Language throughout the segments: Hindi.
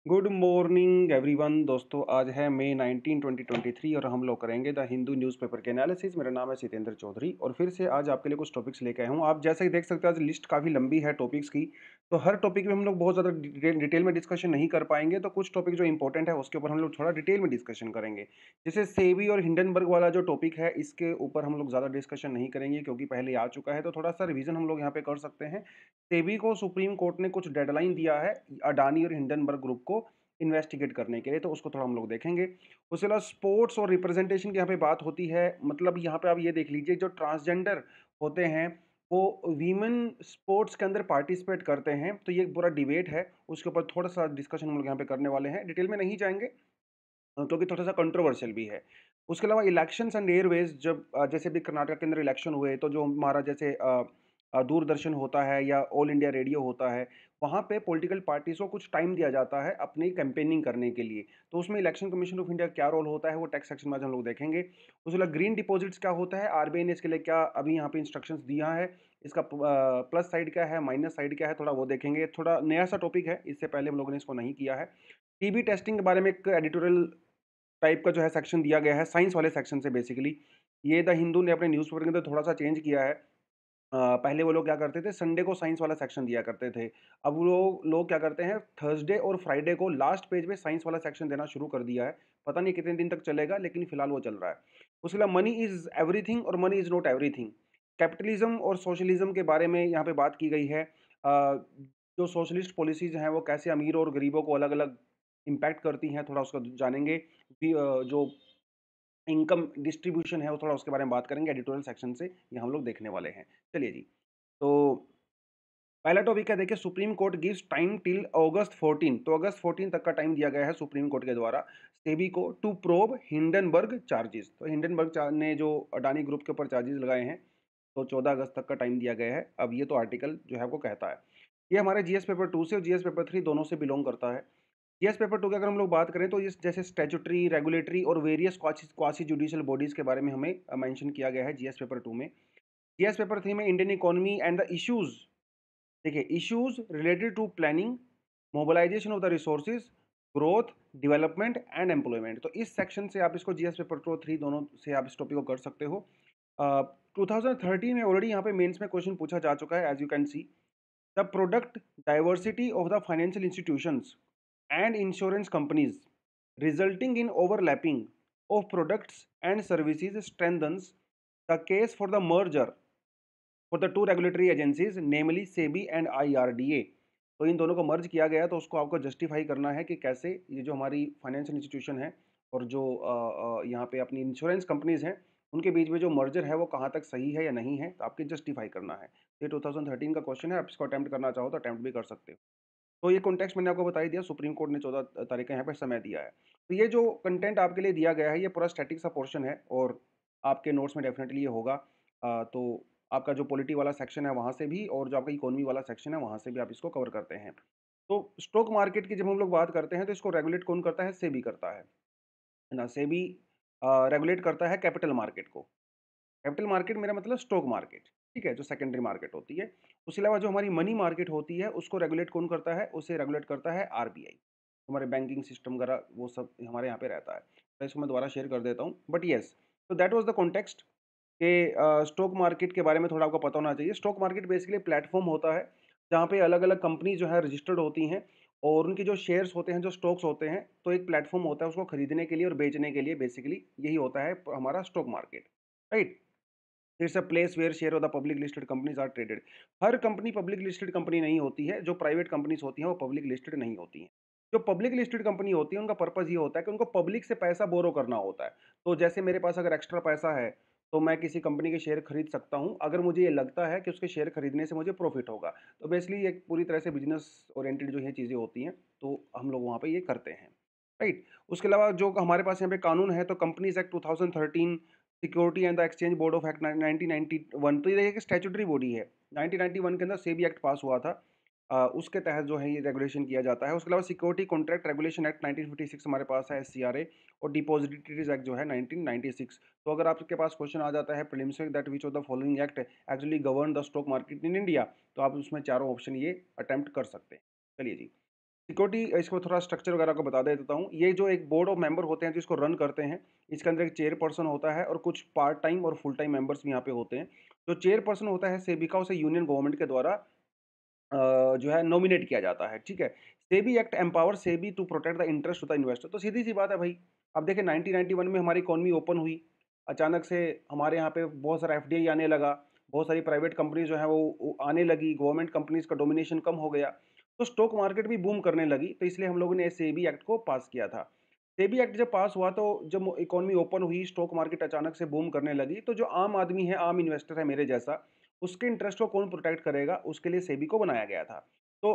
गुड मॉर्निंग एवरीवन दोस्तों। आज है मई 19 2023 और हम लोग करेंगे द हिंदू न्यूज़पेपर के एनालिसिस। मेरा नाम है सितेंद्र चौधरी और फिर से आज आपके लिए कुछ टॉपिक्स लेके आया हूँ। आप जैसे कि देख सकते हैं आज लिस्ट काफ़ी लंबी है टॉपिक्स की, तो हर टॉपिक में हम लोग बहुत ज़्यादा डिटेल में डिस्कशन नहीं कर पाएंगे। तो कुछ टॉपिक जो इंपॉर्टेंट है उसके ऊपर हम लोग थोड़ा डिटेल में डिस्कशन करेंगे। जैसे सेबी और हिंडनबर्ग वाला जो टॉपिक है इसके ऊपर हम लोग ज़्यादा डिस्कशन नहीं करेंगे क्योंकि पहले आ चुका है, तो थोड़ा सा रिवीजन हम लोग यहाँ पे कर सकते हैं। सेबी को सुप्रीम कोर्ट ने कुछ डेडलाइन दिया है अडानी और हिंडनबर्ग ग्रुप को इन्वेस्टिगेट करने के लिए, तो उसको थोड़ा हम लोग देखेंगे। उसके अलावा स्पोर्ट्स और रिप्रेजेंटेशन की यहाँ पे बात होती है, मतलब यहाँ पे आप ये देख लीजिए जो ट्रांसजेंडर होते हैं वो वीमेन स्पोर्ट्स के अंदर पार्टिसिपेट करते हैं, तो ये एक पूरा डिबेट है, उसके ऊपर थोड़ा सा डिस्कशन हम लोग यहाँ पे करने वाले हैं। डिटेल में नहीं जाएंगे क्योंकि थोड़ा सा कंट्रोवर्शियल भी है। उसके अलावा इलेक्शंस एंड एयरवेज जब जैसे भी कर्नाटक के अंदर इलेक्शन हुए तो जो हमारा जैसे दूरदर्शन होता है या ऑल इंडिया रेडियो होता है, वहाँ पे पॉलिटिकल पार्टीज को कुछ टाइम दिया जाता है अपनी कैंपेनिंग करने के लिए। तो उसमें इलेक्शन कमीशन ऑफ इंडिया क्या रोल होता है वो टेक्स्ट सेक्शन में आज हम लोग देखेंगे। उसके अलावा ग्रीन डिपॉजिट्स क्या होता है, आरबीआई ने इसके लिए क्या अभी यहाँ पे इंस्ट्रक्शंस दिया है, इसका प्लस साइड क्या है, माइनस साइड क्या है, थोड़ा वो देखेंगे। थोड़ा नया सा टॉपिक है, इससे पहले हम लोगों ने इसको नहीं किया है। टीबी टेस्टिंग के बारे में एक एडिटोरियल टाइप का जो है सेक्शन दिया गया है साइंस वाले सेक्शन से बेसिकली। ये द हिंदू ने अपने न्यूज़पेपर के अंदर थोड़ा सा चेंज किया है। पहले वो लोग क्या करते थे, संडे को साइंस वाला सेक्शन दिया करते थे। अब वो लोग क्या करते हैं, थर्सडे और फ्राइडे को लास्ट पेज में साइंस वाला सेक्शन देना शुरू कर दिया है। पता नहीं कितने दिन तक चलेगा, लेकिन फिलहाल वो चल रहा है। उसके अलावा मनी इज एवरीथिंग और money is not everything, capitalism और सोशलिज्म के बारे में यहाँ पे बात की गई है। जो सोशलिस्ट पॉलिसीज हैं वो कैसे अमीर और गरीबों को अलग अलग इम्पैक्ट करती हैं, थोड़ा उसका जानेंगे। जो इनकम डिस्ट्रीब्यूशन है वो थोड़ा उसके बारे में बात करेंगे एडिटोरियल सेक्शन से, ये हम लोग देखने वाले हैं। चलिए जी। तो पहला टॉपिक है, देखिए supreme court gives time till August 14, तो अगस्त 14 तक का टाइम दिया गया है सुप्रीम कोर्ट के द्वारा सेबी को टू प्रोब हिंडनबर्ग चार्जेस। तो ने जो अडानी ग्रुप के ऊपर चार्जेस लगाए हैं, तो 14 अगस्त तक का टाइम दिया गया है। अब ये तो आर्टिकल जो है वो कहता है, ये हमारे जीएस पेपर 2 से और जीएस पेपर 3 दोनों से बिलोंग करता है। जीएस पेपर 2 की अगर हम लोग बात करें तो ये जैसे स्टैट्यूटरी, रेगुलेटरी और वेरियस क्वासी जुडिशियल बॉडीज के बारे में हमें मेंशन किया गया है जीएस पेपर 2 में। जीएस पेपर 3 में Indian economy and the issues, देखिए issues related to planning, mobilisation of the resources, growth, development and employment. तो इस सेक्शन से आप इसको जीएस पेपर 2 3 दोनों से आप इस टॉपिक को कर सकते हो। 2013 में ऑलरेडी यहाँ पे मेंस में क्वेश्चन पूछा जा चुका है, as you can see the product diversity of the financial institutions and insurance companies resulting in overlapping of products and services strengthens the case for the merger for the two regulatory agencies namely SEBI and IRDA। तो इन दोनों को मर्ज किया गया, तो उसको आपको जस्टिफाई करना है कि कैसे ये जो हमारी फाइनेंशियल इंस्टीट्यूशन है और जो यहाँ पे अपनी इंश्योरेंस कंपनीज हैं उनके बीच में जो मर्जर है वो कहाँ तक सही है या नहीं है, तो आपके जस्टिफाई करना है। ये 2013 का क्वेश्चन है, आप इसको अटेम्प्ट करना चाहो तो अटेम्प्ट भी कर सकते हो। तो ये कॉन्टेक्स्ट मैंने आपको बता ही दिया, सुप्रीम कोर्ट ने 14 तारीख का यहाँ पे समय दिया है। तो ये जो कंटेंट आपके लिए दिया गया है ये पूरा स्टैटिक सा पोर्शन है और आपके नोट्स में डेफिनेटली ये होगा। तो आपका जो पॉलिटी वाला सेक्शन है वहाँ से भी और जो आपका इकोनॉमी वाला सेक्शन है वहाँ से भी आप इसको कवर करते हैं। तो स्टॉक मार्केट की जब हम लोग बात करते हैं तो इसको रेगुलेट कौन करता है, सेबी करता है ना। सेबी रेगुलेट करता है कैपिटल मार्केट को। कैपिटल मार्केट मेरा मतलब स्टॉक मार्केट, ठीक है, जो सेकेंडरी मार्केट होती है। उसके अलावा जो हमारी मनी मार्केट होती है उसको रेगुलेट कौन करता है, उसे रेगुलेट करता है आरबीआई। हमारे बैंकिंग सिस्टम वगैरह वो सब हमारे यहाँ पे रहता है। तो इसको मैं दोबारा शेयर कर देता हूँ, बट येस, तो दैट वाज द कॉन्टेक्स्ट के स्टॉक मार्केट के बारे में थोड़ा आपको पता होना चाहिए। स्टॉक मार्केट बेसिकली प्लेटफॉर्म होता है जहाँ पे अलग अलग कंपनी जो है रजिस्टर्ड होती हैं और उनके जो शेयर्स होते हैं, जो स्टॉक्स होते हैं, तो एक प्लेटफॉर्म होता है उसको खरीदने के लिए और बेचने के लिए, बेसिकली यही होता है हमारा stock market, right. It's a place where share of the public listed companies are traded. हर कंपनी पब्लिक लिस्टेड कंपनी नहीं होती है, जो प्राइवेट कंपनीज होती हैं वो पब्लिक लिस्टेड नहीं होती हैं। जो पब्लिक लिस्टेड कंपनी होती है उनका पर्पस ये होता है कि उनको पब्लिक से पैसा बोरो करना होता है। तो जैसे मेरे पास अगर एक्स्ट्रा पैसा है तो मैं किसी कंपनी के शेयर खरीद सकता हूँ अगर मुझे ये लगता है कि उसके शेयर खरीदने से मुझे प्रॉफिट होगा। तो बेसिकली एक पूरी तरह से बिजनेस ओरिएंटेड जो ये चीज़ें होती हैं, तो हम लोग वहाँ पे ये करते हैं, राइट। उसके अलावा जो हमारे पास यहाँ पे कानून है, तो companies act 2013, security and the exchange board of act 1991, तो ये एक स्टैट्यूटरी बॉडी है। 1991 के अंदर सेबी एक्ट पास हुआ था, उसके तहत जो है ये रेगुलेशन किया जाता है। उसके अलावा सिक्योरिटी कॉन्ट्रैक्ट रेगुलेशन एक्ट 1956 हमारे पास है, एससीआरए, और डिपॉजिटरीज एक्ट जो है 1996। तो अगर आपके पास क्वेश्चन आ जाता है प्रीलिम्स में that which of the following act actually govern the stock market in India, तो आप उसमें चारों ऑप्शन ये अटेम्प्ट कर सकते हैं। चलिए जी। सिक्योरिटी इसको थोड़ा स्ट्रक्चर वगैरह को बता देता हूँ। ये जो एक बोर्ड ऑफ मेंबर होते हैं जो इसको रन करते हैं, इसके अंदर एक चेयरपर्सन होता है और कुछ पार्ट टाइम और फुल टाइम मेंबर्स भी यहाँ पे होते हैं। जो चेयरपर्सन होता है सेबी का, उसे यूनियन गवर्नमेंट के द्वारा जो है नॉमिनेट किया जाता है, ठीक है? SEBI act empower SEBI to protect the interest of the investor. तो सीधी-सी बात है भाई। अब देखिए 1991 में हमारी इकोनॉमी ओपन हुई, अचानक से हमारे यहाँ पे बहुत सारा एफडीआई आने लगा, बहुत सारी प्राइवेट कंपनीज़ जो है वो आने लगी, गवर्नमेंट कंपनीज़ का डोमिनेशन कम हो गया, तो स्टॉक मार्केट भी बूम करने लगी, तो इसलिए हम लोगों ने सेबी एक्ट को पास किया था। सेबी एक्ट जब पास हुआ तो जब इकोनॉमी ओपन हुई, स्टॉक मार्केट अचानक से बूम करने लगी, तो जो आम आदमी है, आम इन्वेस्टर है मेरे जैसा, उसके इंटरेस्ट को कौन प्रोटेक्ट करेगा, उसके लिए सेबी को बनाया गया था। तो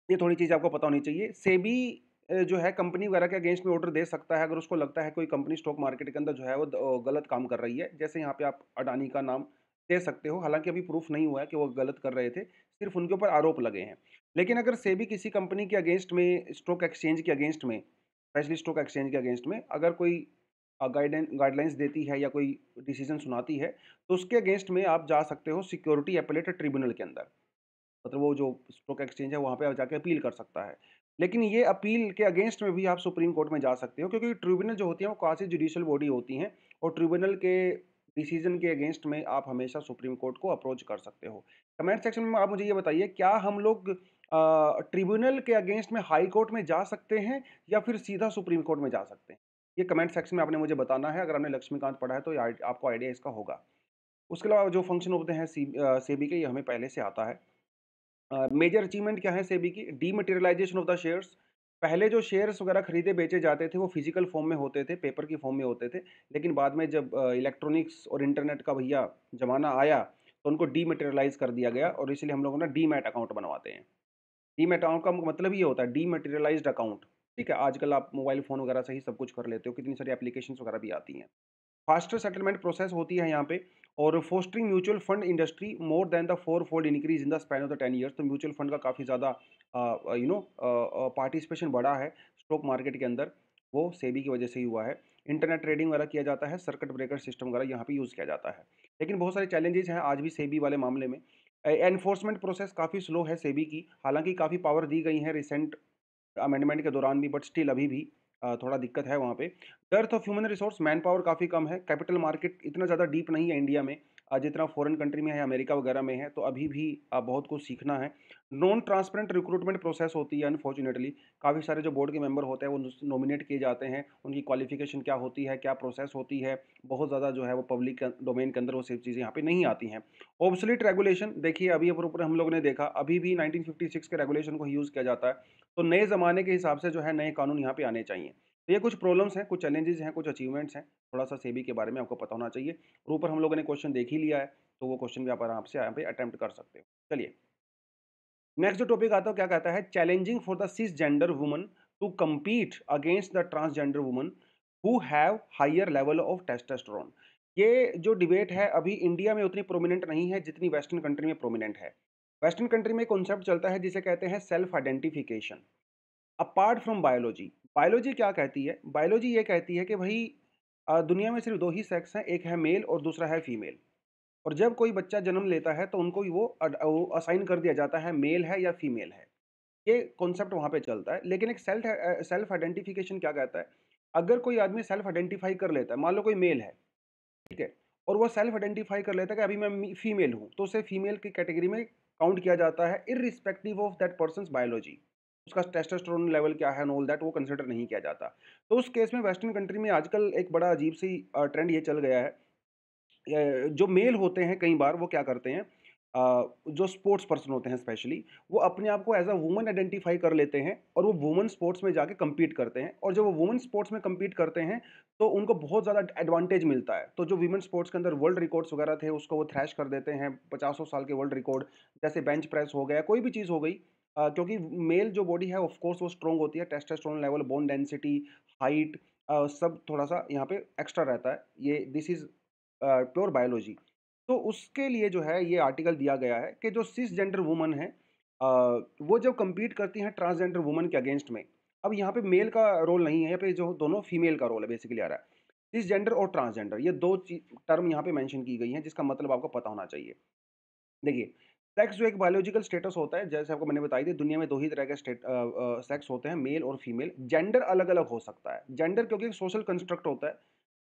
ये थोड़ी चीज़ आपको पता होनी चाहिए। सेबी जो है कंपनी वगैरह के अगेंस्ट में ऑर्डर दे सकता है अगर उसको लगता है कोई कंपनी स्टॉक मार्केट के अंदर जो है वो गलत काम कर रही है। जैसे यहाँ पे आप अडानी का नाम दे सकते हो, हालाँकि अभी प्रूफ नहीं हुआ है कि वो गलत कर रहे थे, सिर्फ़ उनके ऊपर आरोप लगे हैं। लेकिन अगर सेबी किसी कंपनी के अगेंस्ट में, स्टॉक एक्सचेंज के अगेंस्ट में, स्पेशली स्टॉक एक्सचेंज के अगेंस्ट में अगर कोई गाइडलाइंस देती है या कोई डिसीज़न सुनाती है, तो उसके अगेंस्ट में आप जा सकते हो सिक्योरिटी अपीलेट ट्रिब्यूनल के अंदर। मतलब वो जो स्टॉक एक्सचेंज है वहाँ पे आप जाके अपील कर सकता है। लेकिन ये अपील के अगेंस्ट में भी आप सुप्रीम कोर्ट में जा सकते हो, क्योंकि ट्रिब्यूनल जो होती है वो क्वासी जुडिशियल बॉडी होती हैं और ट्रिब्यूनल के डिसीजन के अगेंस्ट में आप हमेशा सुप्रीम कोर्ट को अप्रोच कर सकते हो। कमेंट सेक्शन में आप मुझे ये बताइए, क्या हम लोग ट्रिब्यूनल के अगेंस्ट में हाई कोर्ट में जा सकते हैं या फिर सीधा सुप्रीम कोर्ट में जा सकते हैं? ये कमेंट सेक्शन में आपने मुझे बताना है। अगर आपने लक्ष्मीकांत पढ़ा है तो ये आपको आइडिया इसका होगा। उसके अलावा जो फंक्शन होते हैं सेबी के, ये हमें पहले से आता है। मेजर अचीवमेंट क्या है सेबी की? डीमैटेरियलाइजेशन ऑफ द शेयर्स। पहले जो शेयर्स वगैरह खरीदे बेचे जाते थे वो फिजिकल फॉर्म में होते थे, पेपर की फॉर्म में होते थे। लेकिन बाद में जब इलेक्ट्रॉनिक्स और इंटरनेट का भैया ज़माना आया, तो उनको डीमैटेरियलाइज़ कर दिया गया और इसीलिए हम लोग ना डीमैट अकाउंट बनवाते हैं। डीमैट अकाउंट का मतलब ये होता है डीमैटेरियलाइज़्ड अकाउंट, ठीक है? आजकल आप मोबाइल फ़ोन वगैरह से ही सब कुछ कर लेते हो, कितनी सारी एप्लीकेशंस वगैरह भी आती हैं। फास्टर सेटलमेंट प्रोसेस होती है यहाँ पे और fostering mutual fund industry more than the four fold increase in the span of the 10 years. तो म्यूचुअल फंड का काफ़ी ज़्यादा पार्टिसिपेशन बढ़ा है स्टॉक मार्केट के अंदर, वो सेबी की वजह से ही हुआ है। इंटरनेट ट्रेडिंग वगैरह किया जाता है, सर्किट ब्रेकर सिस्टम वगैरह यहाँ पे यूज़ किया जाता है। लेकिन बहुत सारे चैलेंजेस हैं आज भी सेबी वाले मामले में। एनफोर्समेंट प्रोसेस काफ़ी स्लो है सेबी की, हालांकि काफ़ी पावर दी गई है रिसेंट अमेंडमेंट के दौरान भी, बट स्टिल अभी भी थोड़ा दिक्कत है वहाँ पे। Depth of human resource, man power काफ़ी कम है, कैपिटल मार्केट इतना ज़्यादा डीप नहीं है इंडिया में जितना फॉरेन कंट्री में है, अमेरिका वगैरह में है, तो अभी भी बहुत कुछ सीखना है। नॉन ट्रांसपेरेंट रिक्रूटमेंट प्रोसेस होती है अनफॉर्चुनेटली। काफ़ी सारे जो बोर्ड के मेंबर होते हैं वो नॉमिनेट किए जाते हैं, उनकी क्वालिफिकेशन क्या होती है, क्या प्रोसेस होती है, बहुत ज़्यादा जो है वो पब्लिक डोमेन के अंदर वो सब चीज़ें यहाँ पे नहीं आती हैं। ऑब्सोलीट रेगुलेशन, देखिए अभी ऊपर हम लोगों ने देखा, अभी भी 1956 के रेगुलेशन को यूज़ किया जाता है। तो नए ज़माने के हिसाब से जो है नए कानून यहाँ पे आने चाहिए। तो ये कुछ प्रॉब्लम्स हैं, कुछ चैलेंजेस हैं, कुछ अचीवमेंट्स हैं। थोड़ा-सा सेबी के बारे में आपको पता होना चाहिए और ऊपर हम लोगों ने क्वेश्चन देख ही लिया है, तो वो क्वेश्चन भी आप आराम से यहाँ पे अटेम्प्ट कर सकते हो। चलिए, नेक्स्ट जो टॉपिक आता है, वो क्या कहता है? Challenging for the cisgender woman to compete against the transgender woman who have higher level of testosterone. ये जो डिबेट है अभी इंडिया में उतनी प्रोमिनेंट नहीं है जितनी वेस्टर्न कंट्री में प्रोमिनेंट है। वेस्टर्न कंट्री में कॉन्सेप्ट चलता है जिसे कहते हैं self identification. Apart from biology, biology क्या कहती है? बायोलॉजी ये कहती है कि भाई दुनिया में सिर्फ 2 ही सेक्स हैं, एक है मेल और दूसरा है फीमेल। और जब कोई बच्चा जन्म लेता है तो उनको वो वो असाइन कर दिया जाता है मेल है या फीमेल है। ये कॉन्सेप्ट वहाँ पे चलता है। लेकिन एक सेल्फ आइडेंटिफिकेशन क्या कहता है? अगर कोई आदमी सेल्फ आइडेंटिफाई कर लेता है, मान लो कोई मेल है, ठीक है? और वो सेल्फ आइडेंटिफाई कर लेता है कि अभी मैं फीमेल हूँ, तो उसे फीमेल की कैटेगरी में काउंट किया जाता है irrespective of that persons biology. उसका टेस्टोस्टेरोन लेवल क्या है एंड ऑल दैट वो कंसिडर नहीं किया जाता। तो उस केस में वेस्टर्न कंट्री में आजकल एक बड़ा अजीब सी ट्रेंड ये चल गया है। जो मेल होते हैं कई बार वो क्या करते हैं, जो स्पोर्ट्स पर्सन होते हैं स्पेशली, वो अपने आप को एज अ वुमन आइडेंटिफाई कर लेते हैं और वो वुमन स्पोर्ट्स में जाके compete करते हैं, और जब वो वुमन स्पोर्ट्स में compete करते हैं तो उनको बहुत ज़्यादा एडवांटेज मिलता है। तो जो वीमेन स्पोर्ट्स के अंदर वर्ल्ड रिकॉर्ड्स वगैरह थे उसको वो थ्रैश कर देते हैं, पचासों साल के वर्ल्ड रिकॉर्ड, जैसे बेंच प्रेस हो गया, कोई भी चीज़ हो गई। क्योंकि मेल जो बॉडी है ऑफ कोर्स वो स्ट्रॉन्ग होती है, testosterone level, bone density, height, सब थोड़ा सा यहाँ पे एक्स्ट्रा रहता है। ये दिस इज प्योर बायोलॉजी। तो उसके लिए जो है ये आर्टिकल दिया गया है कि जो सिसजेंडर वुमन है, वो जब compete करती हैं ट्रांसजेंडर वुमन के अगेंस्ट में, अब यहाँ पे मेल का रोल नहीं है, यहाँ पे जो दोनों फीमेल का रोल है बेसिकली आ रहा है। सिसजेंडर और ट्रांसजेंडर, ये दो टर्म यहाँ पे मेंशन की गई हैं जिसका मतलब आपको पता होना चाहिए। देखिए, सेक्स जो एक बायोलॉजिकल स्टेटस होता है, जैसे आपको मैंने बताई थी, दुनिया में 2 ही तरह के सेक्स होते हैं, मेल और फीमेल। जेंडर अलग-अलग हो सकता है। जेंडर क्योंकि एक सोशल कंस्ट्रक्ट होता है।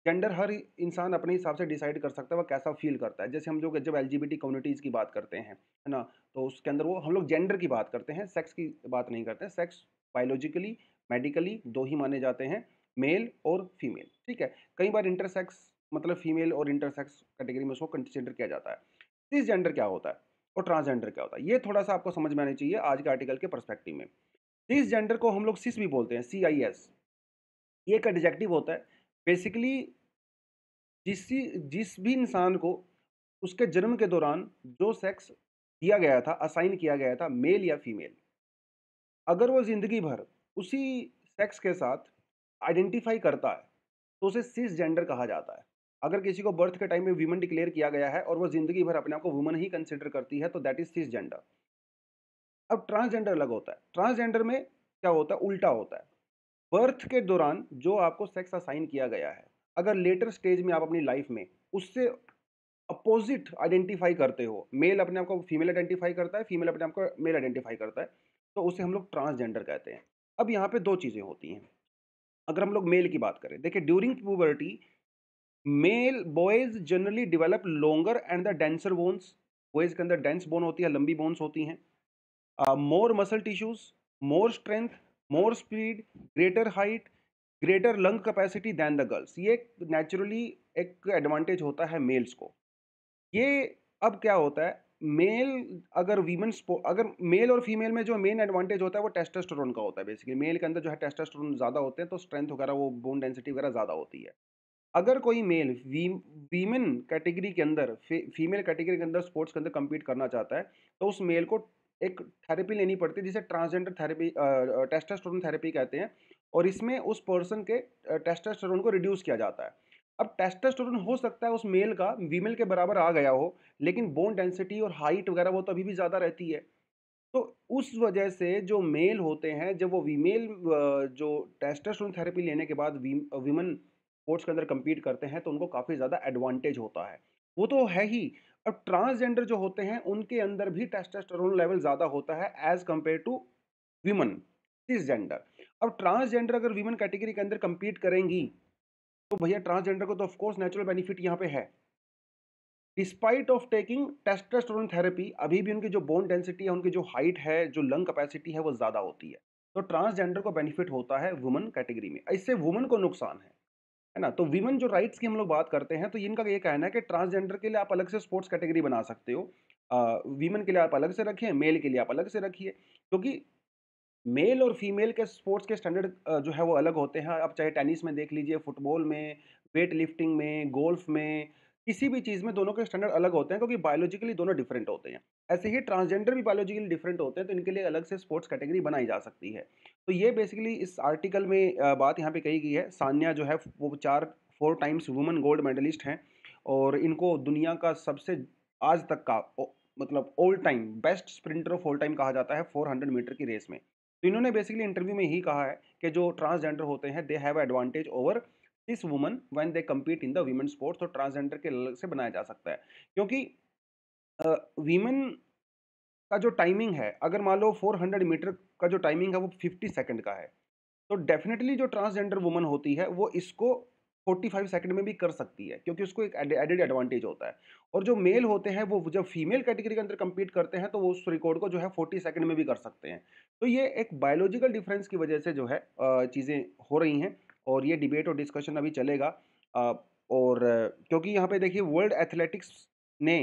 जेंडर हर इंसान अपने हिसाब से डिसाइड कर सकता है, वो कैसा फ़ील करता है। जैसे हम लोग जब एलजीबीटी कम्युनिटीज़ की बात करते हैं, है ना? तो उसके अंदर वो हम लोग जेंडर की बात करते हैं, सेक्स की बात नहीं करते हैं। सेक्स बायोलॉजिकली, मेडिकली 2 ही माने जाते हैं, मेल और फीमेल, ठीक है? कई बार इंटरसेक्स मतलब फीमेल और इंटरसेक्स कैटेगरी में उसको कंसिडर किया जाता है। सिसजेंडर क्या होता है और ट्रांसजेंडर क्या होता है, ये थोड़ा सा आपको समझ में आना चाहिए आज के आर्टिकल के पर्सपेक्टिव में। सिसजेंडर को हम लोग सिस भी बोलते हैं, CIS। ये एक एडजेक्टिव होता है। बेसिकली जिस भी इंसान को उसके जन्म के दौरान जो सेक्स दिया गया था, असाइन किया गया था, मेल या फीमेल, अगर वो जिंदगी भर उसी सेक्स के साथ आइडेंटिफाई करता है तो उसे सिसजेंडर कहा जाता है। अगर किसी को बर्थ के टाइम में वीमन डिक्लेयर किया गया है और वो जिंदगी भर अपने आप को वुमन ही कंसिडर करती है, तो दैट इज सिसजेंडर। अब ट्रांसजेंडर अलग होता है। ट्रांसजेंडर में क्या होता है, उल्टा होता है। बर्थ के दौरान जो आपको सेक्स असाइन किया गया है, अगर लेटर स्टेज में आप अपनी लाइफ में उससे अपोजिट आइडेंटिफाई करते हो, मेल अपने आप को फीमेल आइडेंटिफाई करता है, फीमेल अपने आप को मेल आइडेंटिफाई करता है, तो उसे हम लोग ट्रांसजेंडर कहते हैं। अब यहाँ पे दो चीजें होती हैं। अगर हम लोग मेल की बात करें, देखिए during puberty male boys generally develop longer and the denser bones. Boys के अंदर डेंस बोन होती है, लंबी बोन्स होती हैं। More muscle tissues, more strength, more speed, greater height, greater lung capacity than the girls. ये नेचुरली एक एडवांटेज होता है मेल्स को। ये अब क्या होता है, मेल अगर अगर मेल और फीमेल में जो मेन एडवांटेज होता है वो टेस्टोस्टेरोन का होता है। बेसिकली मेल के अंदर जो है टेस्टोस्टेरोन ज़्यादा होते हैं, तो स्ट्रेंथ वगैरह वो बोन डेंसिटी वगैरह ज़्यादा होती है। अगर कोई मेल वीमेन कैटेगरी के अंदर फीमेल कैटेगरी के अंदर स्पोर्ट्स के अंदर compete करना चाहता है, तो उस मेल को एक थेरेपी लेनी पड़ती है जिसे ट्रांसजेंडर थेरेपी, टेस्टोस्टेरोन थेरेपी कहते हैं। और इसमें उस पर्सन के टेस्टोस्टेरोन को रिड्यूस किया जाता है। अब टेस्टोस्टेरोन हो सकता है उस मेल का फीमेल के बराबर आ गया हो, लेकिन बोन डेंसिटी और हाइट वगैरह वो तो अभी भी ज़्यादा रहती है। तो उस वजह से जो मेल होते हैं, जब वो फीमेल जो टेस्टोस्टेरोन थेरेपी लेने के बाद विमेन स्पोर्ट्स के अंदर compete करते हैं, तो उनको काफ़ी ज़्यादा एडवांटेज होता है। वो तो है ही। अब ट्रांसजेंडर जो होते हैं उनके अंदर भी टेस्टोस्टेरोन लेवल ज़्यादा होता है as compare to women cisgender. अब ट्रांसजेंडर अगर विमन कैटेगरी के अंदर compete करेंगी, तो भैया ट्रांसजेंडर को तो ऑफ कोर्स नेचुरल बेनिफिट यहाँ पे है। Despite of taking testosterone therapy, अभी भी उनकी जो बोन डेंसिटी है, उनकी जो हाइट है, जो लंग कैपेसिटी है, वो ज़्यादा होती है। तो ट्रांसजेंडर को बेनिफिट होता है वुमन कैटेगरी में। इससे वुमन को नुकसान है ना? तो वीमेन जो राइट्स की हम लोग बात करते हैं, तो इनका ये कहना है कि ट्रांसजेंडर के लिए आप अलग से स्पोर्ट्स कैटेगरी बना सकते हो। वीमेन के लिए आप अलग से रखिए, मेल के लिए आप अलग से रखिए, क्योंकि मेल और फीमेल के स्पोर्ट्स के स्टैंडर्ड जो है वो अलग होते हैं। आप चाहे टेनिस में देख लीजिए, फुटबॉल में, वेट लिफ्टिंग में, गोल्फ में, किसी भी चीज़ में दोनों के स्टैंडर्ड अलग होते हैं, क्योंकि बायोलॉजिकली दोनों डिफरेंट होते हैं। ऐसे ही ट्रांसजेंडर भी बायोलॉजिकली डिफरेंट होते हैं, तो इनके लिए अलग से स्पोर्ट्स कैटेगरी बनाई जा सकती है। तो ये बेसिकली इस आर्टिकल में बात यहाँ पे कही गई है। सान्या जो है वो 4 टाइम्स वुमेन गोल्ड मेडलिस्ट हैं, और इनको दुनिया का सबसे आज तक का मतलब all time best sprinter of all time कहा जाता है 400 मीटर की रेस में। तो इन्होंने बेसिकली इंटरव्यू में यही कहा है कि जो ट्रांसजेंडर होते हैं they have advantage over this woman when they compete in the women sports. तो ट्रांसजेंडर के अलग से बनाया जा सकता है, क्योंकि वीमेन का जो टाइमिंग है, अगर मान लो 400 मीटर का जो टाइमिंग है वो 50 सेकंड का है, तो डेफिनेटली जो ट्रांसजेंडर वुमन होती है वो इसको 45 सेकंड में भी कर सकती है, क्योंकि उसको एक एडेड एडवांटेज होता है। और जो मेल होते हैं वो जब फीमेल कैटेगरी के अंदर compete करते हैं, तो वो उस रिकॉर्ड को जो है 40 सेकंड में भी कर सकते हैं। तो ये एक बायोलॉजिकल डिफरेंस की वजह से जो है चीज़ें हो रही हैं, और ये डिबेट और डिस्कशन अभी चलेगा। और क्योंकि यहाँ पे देखिए ने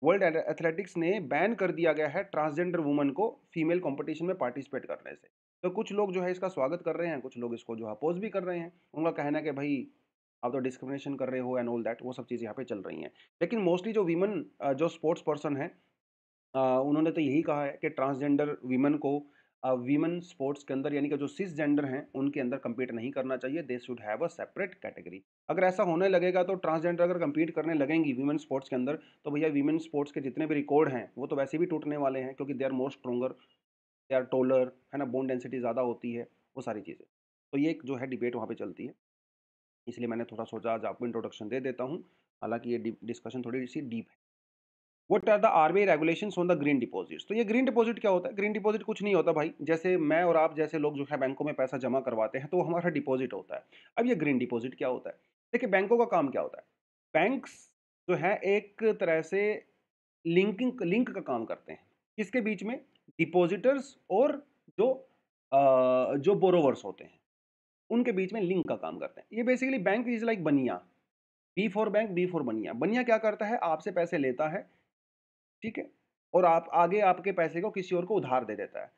वर्ल्ड एथलेटिक्स ने बैन कर दिया गया है ट्रांसजेंडर वुमन को फीमेल कंपटीशन में पार्टिसिपेट करने से। तो कुछ लोग जो है इसका स्वागत कर रहे हैं, कुछ लोग इसको जो है अपोज भी कर रहे हैं। उनका कहना है कि भाई आप तो डिस्क्रिमिनेशन कर रहे हो एंड ऑल दैट, वो सब चीज़ें यहाँ पे चल रही हैं। लेकिन मोस्टली जो वीमन जो स्पोर्ट्स पर्सन है, उन्होंने तो यही कहा है कि ट्रांसजेंडर वीमेन को वीमेन स्पोर्ट्स के अंदर, यानी कि जो सिस जेंडर हैं उनके अंदर compete नहीं करना चाहिए। They should have a separate category. अगर ऐसा होने लगेगा तो ट्रांसजेंडर अगर compete करने लगेंगी वीमेन स्पोर्ट्स के अंदर, तो भैया वीमेन स्पोर्ट्स के जितने भी रिकॉर्ड हैं वो तो वैसे भी टूटने वाले हैं, क्योंकि they are more stronger, they are taller, है ना, बोन डेंसिटी ज़्यादा होती है, वो सारी चीज़ें। तो ये एक जो है डिबेट वहाँ पे चलती है, इसलिए मैंने थोड़ा सोचा आज आपको इंट्रोडक्शन दे देता हूँ। हालांकि ये डिस्कशन थोड़ी सी डीप है। What are the RBI regulations on the green deposits. तो ये ग्रीन डिपॉजिट क्या होता है? ग्रीन डिपॉजिट कुछ नहीं होता भाई, जैसे मैं और आप जैसे लोग जो है बैंकों में पैसा जमा करवाते हैं तो वो हमारा डिपॉजिट होता है। अब ये ग्रीन डिपॉजिट क्या होता है? देखिए बैंकों का काम क्या होता है? बैंक्स जो है एक तरह से लिंक का काम करते हैं। किसके बीच में? डिपॉजिटर्स और जो जो बोरोवर्स होते हैं, उनके बीच में लिंक का काम करते हैं। ये basically bank is like baniya. B for bank, B for baniya. Baniya क्या करता है? आपसे पैसे लेता है, ठीक है? और आप आगे आपके पैसे को किसी और को उधार दे देता है।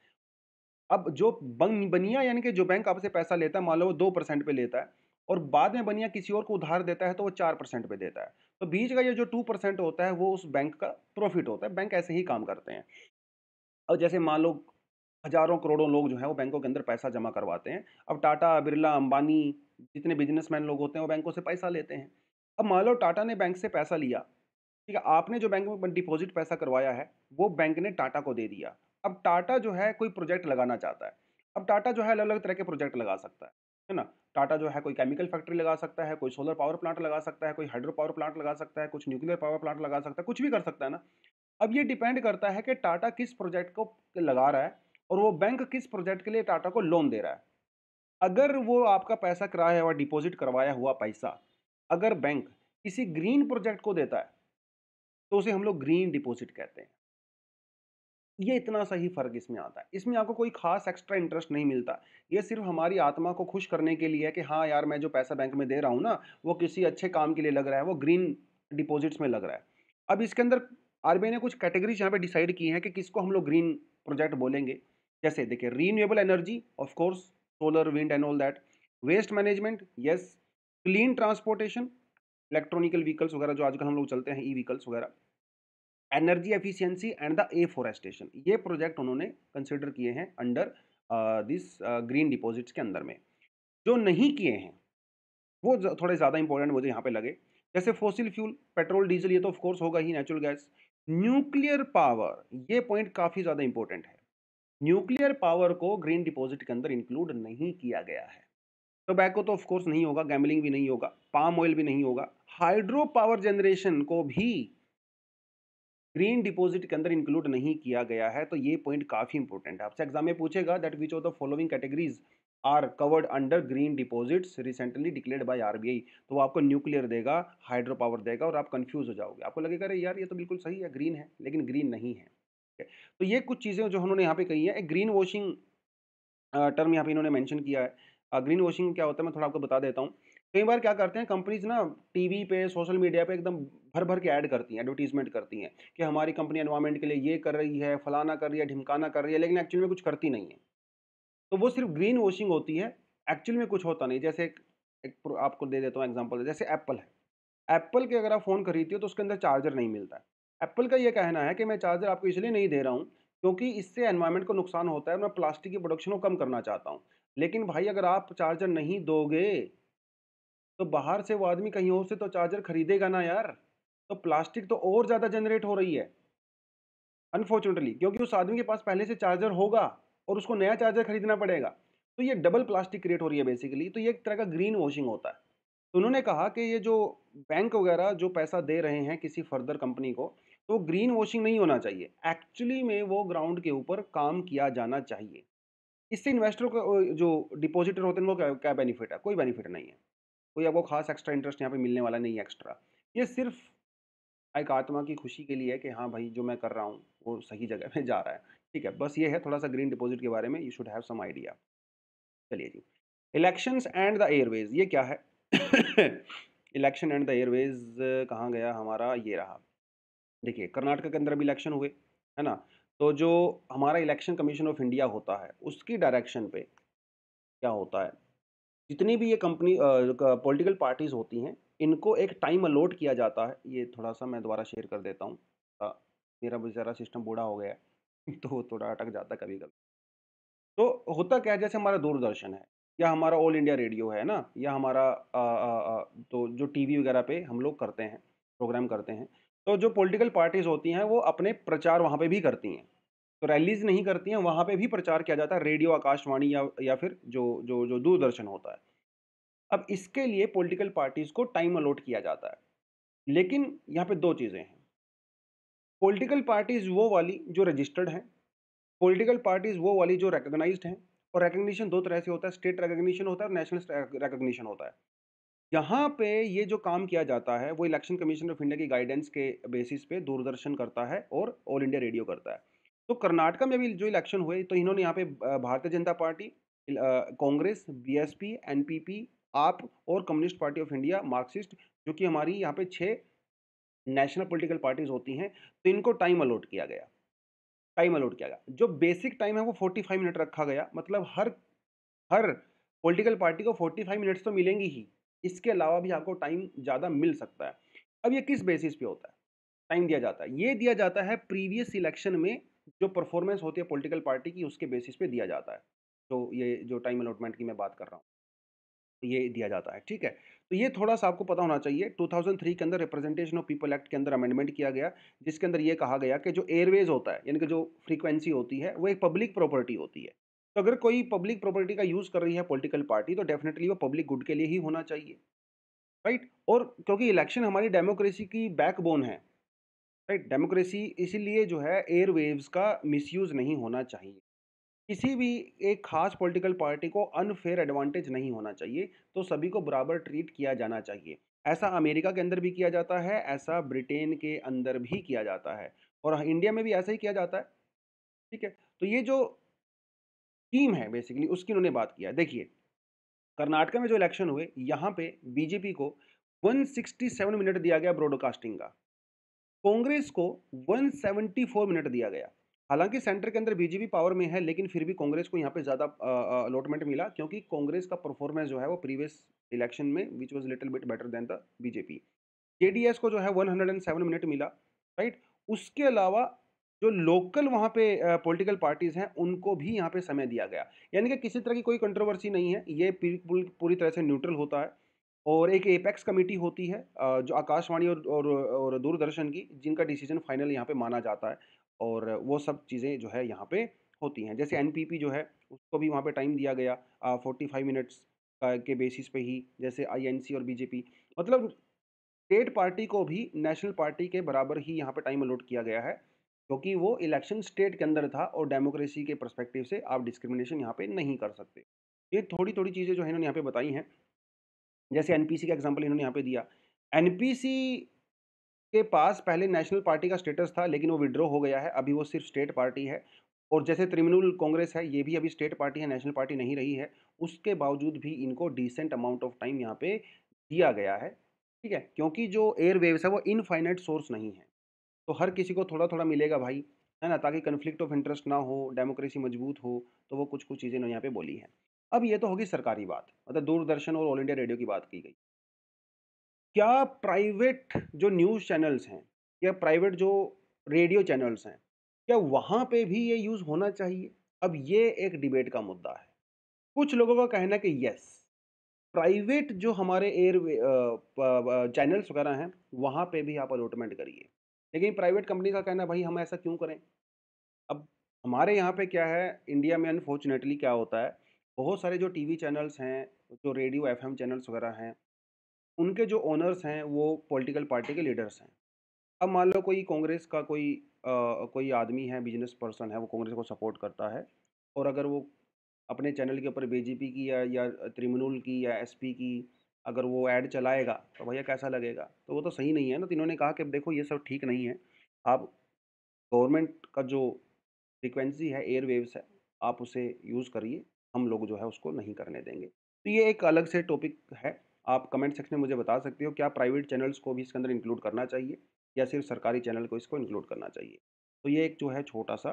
अब जो बनिया यानी कि जो बैंक आपसे पैसा लेता है, मान लो वो 2% पे लेता है और बाद में बनिया किसी और को उधार देता है तो वो 4% पे देता है। तो बीच का ये जो 2% होता है वो उस बैंक का प्रॉफिट होता है। बैंक ऐसे ही काम करते हैं। और जैसे मान लो हज़ारों करोड़ों लोग जो हैं वो बैंकों के अंदर पैसा जमा करवाते हैं। अब टाटा, बिरला, अंबानी जितने बिज़नेसमैन लोग होते हैं वो बैंकों से पैसा लेते हैं। अब मान लो टाटा ने बैंक से पैसा लिया, ठीक है? आपने जो बैंक में डिपॉज़िट पैसा करवाया है, वो बैंक ने टाटा को दे दिया। अब टाटा जो है कोई प्रोजेक्ट लगाना चाहता है। अब टाटा जो है अलग-अलग तरह के प्रोजेक्ट लगा सकता है ना? टाटा जो है कोई केमिकल फैक्ट्री लगा सकता है, कोई सोलर पावर प्लांट लगा सकता है, कोई हाइड्रो पावर प्लांट लगा सकता है, कुछ न्यूक्लियर पावर प्लांट लगा सकता है, कुछ भी कर सकता है ना? अब ये डिपेंड करता है कि टाटा किस प्रोजेक्ट को लगा रहा है और वो बैंक किस प्रोजेक्ट के लिए टाटा को लोन दे रहा है। अगर वो आपका पैसा किराया हुआ डिपॉजिट करवाया हुआ पैसा अगर बैंक किसी ग्रीन प्रोजेक्ट को देता है तो उसे हम लोग ग्रीन डिपॉजिट कहते हैं। ये इतना सा ही फ़र्क इसमें आता है। इसमें आपको कोई ख़ास एक्स्ट्रा इंटरेस्ट नहीं मिलता। ये सिर्फ़ हमारी आत्मा को खुश करने के लिए है कि हाँ यार, मैं जो पैसा बैंक में दे रहा हूँ ना, वो किसी अच्छे काम के लिए लग रहा है, वो ग्रीन डिपॉज़िट्स में लग रहा है। अब इसके अंदर आरबीआई ने कुछ कैटेगरीज़ यहाँ पे डिसाइड की हैं कि किसको हम लोग ग्रीन प्रोजेक्ट बोलेंगे। जैसे देखिए, renewable energy of course, solar, wind and all that. Waste management, yes. Clean transportation, electronical vehicles वगैरह जो आजकल हम लोग चलते हैं, ई-व्हीकल्स वगैरह। Energy efficiency and the afforestation, ये प्रोजेक्ट उन्होंने कंसिडर किए हैं अंडर दिस ग्रीन डिपॉजिट्स के अंदर में। जो नहीं किए हैं वो थोड़े ज़्यादा इंपॉर्टेंट मुझे यहाँ पे लगे। जैसे फॉसिल फ्यूल, पेट्रोल, डीजल, ये तो ऑफ कोर्स होगा ही। नेचुरल गैस, न्यूक्लियर पावर, ये पॉइंट काफ़ी ज़्यादा इंपॉर्टेंट है। न्यूक्लियर पावर को ग्रीन डिपॉजिट के अंदर इंक्लूड नहीं किया गया है। टोबैको तो ऑफ कोर्स नहीं होगा, गैम्बलिंग भी नहीं होगा, पाम ऑयल भी नहीं होगा। हाइड्रो पावर जनरेशन को भी ग्रीन डिपॉजिट के अंदर इंक्लूड नहीं किया गया है। तो ये पॉइंट काफ़ी इंपॉर्टेंट है। आपसे एग्जाम में पूछेगा that which of the following categories are covered under green deposits recently declared by RBI. तो वो आपको न्यूक्लियर देगा, हाइड्रो पावर देगा और आप कंफ्यूज हो जाओगे। आपको लगेगा अरे यार, ये तो बिल्कुल सही है, ग्रीन है, लेकिन ग्रीन नहीं है। ठीक है? तो ये कुछ चीज़ें जो उन्होंने यहाँ पे कही है। एक ग्रीन वॉशिंग टर्म यहाँ पे इन्होंने मेंशन किया है। ग्रीन वॉशिंग क्या होता है मैं थोड़ा आपको बता देता हूँ। कई बार क्या करते हैं कंपनीज ना, टीवी पे, सोशल मीडिया पे एकदम भर भर के ऐड करती हैं, एडवर्टीजमेंट करती हैं कि हमारी कंपनी एनवायरनमेंट के लिए ये कर रही है, फलाना कर रही है, ढिमकाना कर रही है, लेकिन एक्चुअली में कुछ करती नहीं है। तो वो सिर्फ ग्रीन वॉशिंग होती है, एक्चुअली में कुछ होता नहीं। जैसे आपको दे देता हूँ एग्जाम्पल, जैसे एप्पल है। एप्पल के अगर आप फ़ोन खरीदते हो तो उसके अंदर चार्जर नहीं मिलता है। एप्पल का ये कहना है कि मैं चार्जर आपको इसलिए नहीं दे रहा हूँ क्योंकि इससे एनवायरनमेंट को नुकसान होता है, मैं प्लास्टिक की प्रोडक्शन को कम करना चाहता हूँ। लेकिन भाई अगर आप चार्जर नहीं दोगे तो बाहर से वो आदमी कहीं और से तो चार्जर खरीदेगा ना यार। तो प्लास्टिक तो और ज़्यादा जनरेट हो रही है अनफॉर्चुनेटली, क्योंकि उस आदमी के पास पहले से चार्जर होगा और उसको नया चार्जर खरीदना पड़ेगा। तो ये डबल प्लास्टिक क्रिएट हो रही है बेसिकली। तो ये एक तरह का ग्रीन वॉशिंग होता है। तो उन्होंने कहा कि ये जो बैंक वगैरह जो पैसा दे रहे हैं किसी फर्दर कंपनी को, तो ग्रीन वॉशिंग नहीं होना चाहिए। एक्चुअली में वो ग्राउंड के ऊपर काम किया जाना चाहिए। इससे इन्वेस्टर को जो डिपॉजिटर होते हैं उनको क्या क्या बेनिफिट है? कोई बेनिफिट नहीं है। कोई आपको खास एक्स्ट्रा इंटरेस्ट यहाँ पे मिलने वाला नहीं है एक्स्ट्रा। ये सिर्फ एक आत्मा की खुशी के लिए है कि हाँ भाई, जो मैं कर रहा हूँ वो सही जगह पे जा रहा है। ठीक है, बस ये है थोड़ा सा ग्रीन डिपॉजिट के बारे में, you should have some idea. चलिए जी, इलेक्शंस एंड द एयरवेज, ये क्या है? इलेक्शन एंड द एयरवेज कहाँ गया हमारा? ये रहा। देखिए कर्नाटक के अंदर अभी इलेक्शन हुए, है ना? तो जो हमारा इलेक्शन कमीशन ऑफ इंडिया होता है उसकी डायरेक्शन पे क्या होता है, जितनी भी ये कंपनी पॉलिटिकल पार्टीज होती हैं, इनको एक टाइम अलॉट किया जाता है। ये थोड़ा सा मैं दोबारा शेयर कर देता हूँ। मेरा बेचारा सिस्टम बूढ़ा हो गया है तो थोड़ा अटक जाता है कभी कभी। तो होता क्या है, जैसे हमारा दूरदर्शन है या हमारा ऑल इंडिया रेडियो है ना, या हमारा तो जो टीवी वगैरह पे हम लोग करते हैं, प्रोग्राम करते हैं। तो जो पॉलिटिकल पार्टीज होती हैं वो अपने प्रचार वहाँ पे भी करती हैं। तो रैलीज नहीं करती हैं, वहाँ पे भी प्रचार किया जाता है, रेडियो, आकाशवाणी या फिर जो जो जो दूरदर्शन होता है। अब इसके लिए पॉलिटिकल पार्टीज को टाइम अलॉट किया जाता है। लेकिन यहाँ पे दो चीज़ें हैं। पॉलिटिकल पार्टीज़ वो वाली जो रजिस्टर्ड हैं, पॉलिटिकल पार्टीज़ वो वाली जो रिकॉग्नाइज़्ड हैं, और रिकॉग्निशन 2 तरह से होता है, स्टेट रिकॉग्निशन होता है और नेशनल रिकॉग्निशन होता है। यहाँ पे ये जो काम किया जाता है, वो इलेक्शन कमीशन ऑफ इंडिया की गाइडेंस के बेसिस पे दूरदर्शन करता है और ऑल इंडिया रेडियो करता है। तो कर्नाटका में भी जो इलेक्शन हुए, तो इन्होंने यहाँ पे Bharatiya Janata party, Congress, BSP, NPP, आप और communist party of India, Marxist, जो कि हमारी यहाँ पे 6 नेशनल पॉलिटिकल पार्टीज़ होती हैं, तो इनको टाइम अलॉट किया गया। जो बेसिक टाइम है वो 45 मिनट रखा गया, मतलब हर हर पॉलिटिकल पार्टी को 45 मिनट्स तो मिलेंगी ही, इसके अलावा भी आपको टाइम ज़्यादा मिल सकता है। अब ये किस बेसिस पे होता है, टाइम दिया जाता है? ये दिया जाता है प्रीवियस इलेक्शन में जो परफॉर्मेंस होती है पॉलिटिकल पार्टी की, उसके बेसिस पे दिया जाता है। तो ये जो टाइम अलॉटमेंट की मैं बात कर रहा हूँ, ये दिया जाता है, ठीक है? तो ये थोड़ा-सा आपको पता होना चाहिए। 2003 के अंदर रिप्रेजेंटेशन ऑफ पीपल एक्ट के अंदर अमेंडमेंट किया गया, जिसके अंदर ये कहा गया कि जो एयरवेज़ होता है, यानी कि जो फ्रीक्वेंसी होती है, वो एक पब्लिक प्रॉपर्टी होती है। तो अगर कोई पब्लिक प्रॉपर्टी का यूज़ कर रही है पॉलिटिकल पार्टी, तो डेफिनिटली वो पब्लिक गुड के लिए ही होना चाहिए, राइट? और क्योंकि इलेक्शन हमारी डेमोक्रेसी की बैकबोन है, राइट? डेमोक्रेसी इसीलिए जो है एयरवेव्स का मिसयूज़ नहीं होना चाहिए। किसी भी एक खास पॉलिटिकल पार्टी को अनफेयर एडवांटेज नहीं होना चाहिए, तो सभी को बराबर ट्रीट किया जाना चाहिए। ऐसा अमेरिका के अंदर भी किया जाता है, ऐसा ब्रिटेन के अंदर भी किया जाता है, और इंडिया में भी ऐसा ही किया जाता है, ठीक है? तो ये जो टीम है बेसिकली उसकी उन्होंने बात किया। देखिए, कर्नाटका में जो इलेक्शन हुए, यहाँ पे बीजेपी को 167 मिनट दिया गया ब्रॉडकास्टिंग का। कांग्रेस को 174 मिनट दिया गया। हालाँकि सेंटर के अंदर बीजेपी पावर में है, लेकिन फिर भी कांग्रेस को यहाँ पे ज़्यादा अलॉटमेंट मिला, क्योंकि कांग्रेस का परफॉर्मेंस जो है वो प्रीवियस इलेक्शन में which was little bit better than the BJP. JDS को जो है 107 मिनट मिला, राइट? उसके अलावा जो लोकल वहाँ पे पॉलिटिकल पार्टीज़ हैं, उनको भी यहाँ पे समय दिया गया। यानी कि किसी तरह की कोई कंट्रोवर्सी नहीं है, ये पूरी तरह से न्यूट्रल होता है। और एक एपेक्स कमेटी होती है, जो आकाशवाणी और दूरदर्शन की, जिनका डिसीजन फाइनल यहाँ पे माना जाता है, और वो सब चीज़ें जो है यहाँ पे होती हैं। जैसे एनपीपी जो है, उसको भी वहाँ पे टाइम दिया गया 45 मिनट्स के बेसिस पे ही, जैसे आईएनसी और बीजेपी। मतलब स्टेट पार्टी को भी नेशनल पार्टी के बराबर ही यहाँ पे टाइम अलॉट किया गया है, क्योंकि वो इलेक्शन स्टेट के अंदर था, और डेमोक्रेसी के पर्सपेक्टिव से आप डिस्क्रिमिनेशन यहाँ पे नहीं कर सकते। ये थोड़ी-थोड़ी चीज़ें जो है इन्होंने यहाँ पे बताई हैं। जैसे एनपीसी का एग्ज़ाम्पल इन्होंने यहाँ पे दिया। एनपीसी के पास पहले नेशनल पार्टी का स्टेटस था, लेकिन वो विथड्रॉ हो गया है, अभी वो सिर्फ़ स्टेट पार्टी है। और जैसे तृणमूल कांग्रेस है, ये भी अभी स्टेट पार्टी है, नेशनल पार्टी नहीं रही है। उसके बावजूद भी इनको डिसेंट अमाउंट ऑफ टाइम यहाँ पे दिया गया है, ठीक है? क्योंकि जो एयरवेव्स है वो इनफ़ाइनाइट सोर्स नहीं है। तो हर किसी को थोड़ा-थोड़ा मिलेगा भाई, है ना? ताकि कॉन्फ्लिक्ट ऑफ इंटरेस्ट ना हो, डेमोक्रेसी मजबूत हो, तो वो कुछ-कुछ चीज़ें इन्होंने यहाँ पे बोली हैं। अब ये तो होगी सरकारी बात, मतलब दूरदर्शन और ऑल इंडिया रेडियो की बात की गई। क्या प्राइवेट जो न्यूज़ चैनल्स हैं, या प्राइवेट जो रेडियो चैनल्स हैं, क्या वहाँ पे भी ये यूज़ होना चाहिए? अब ये एक डिबेट का मुद्दा है। कुछ लोगों का कहना है कि येस, प्राइवेट जो हमारे चैनल्स वगैरह हैं, वहाँ पे भी आप अलॉटमेंट करिए। लेकिन प्राइवेट कंपनी का कहना है, भाई हम ऐसा क्यों करें? अब हमारे यहाँ पे क्या है, इंडिया में अनफॉर्चुनेटली क्या होता है, बहुत सारे जो टीवी चैनल्स हैं, जो रेडियो एफएम चैनल्स वगैरह हैं, उनके जो ओनर्स हैं वो पॉलिटिकल पार्टी के लीडर्स हैं। अब मान लो कोई कांग्रेस का कोई आदमी है, बिजनेस पर्सन है, वो कांग्रेस को सपोर्ट करता है, और अगर वो अपने चैनल के ऊपर बीजेपी की या तृणमूल की या एसपी की अगर वो ऐड चलाएगा, तो भैया कैसा लगेगा? तो वो तो सही नहीं है ना। तो इन्होंने कहा कि देखो ये सब ठीक नहीं है, आप गवर्नमेंट का जो फ्रीक्वेंसी है, एयरवेव्स है, आप उसे यूज़ करिए, हम लोग जो है उसको नहीं करने देंगे। तो ये एक अलग से टॉपिक है, आप कमेंट सेक्शन में मुझे बता सकते हो, क्या प्राइवेट चैनल्स को भी इसके अंदर इंक्लूड करना चाहिए, या सिर्फ सरकारी चैनल को इसको इंक्लूड करना चाहिए? तो ये एक जो है छोटा-सा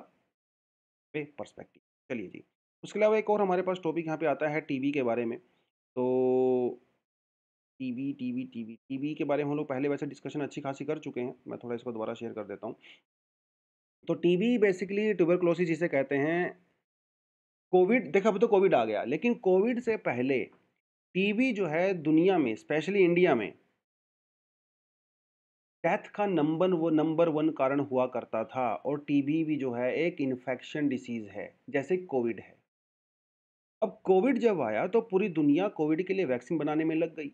पे पर्सपेक्टिव। चलिए जी। उसके अलावा एक और हमारे पास टॉपिक यहाँ पे आता है टीवी के बारे में। तो टीवी के बारे में हम लोग पहले वैसे डिस्कशन अच्छी खासी कर चुके हैं। मैं थोड़ा इसको दोबारा शेयर कर देता हूँ। तो टीबी बेसिकली ट्यूबरकुलोसिस जिसे कहते हैं। कोविड देखो, अभी तो कोविड आ गया, लेकिन कोविड से पहले टीबी जो है दुनिया में, स्पेशली इंडिया में, डेथ का नंबर वन कारण हुआ करता था। और टीबी भी जो है एक इन्फेक्शन डिसीज है, जैसे कोविड है। अब कोविड जब आया तो पूरी दुनिया कोविड के लिए वैक्सीन बनाने में लग गई,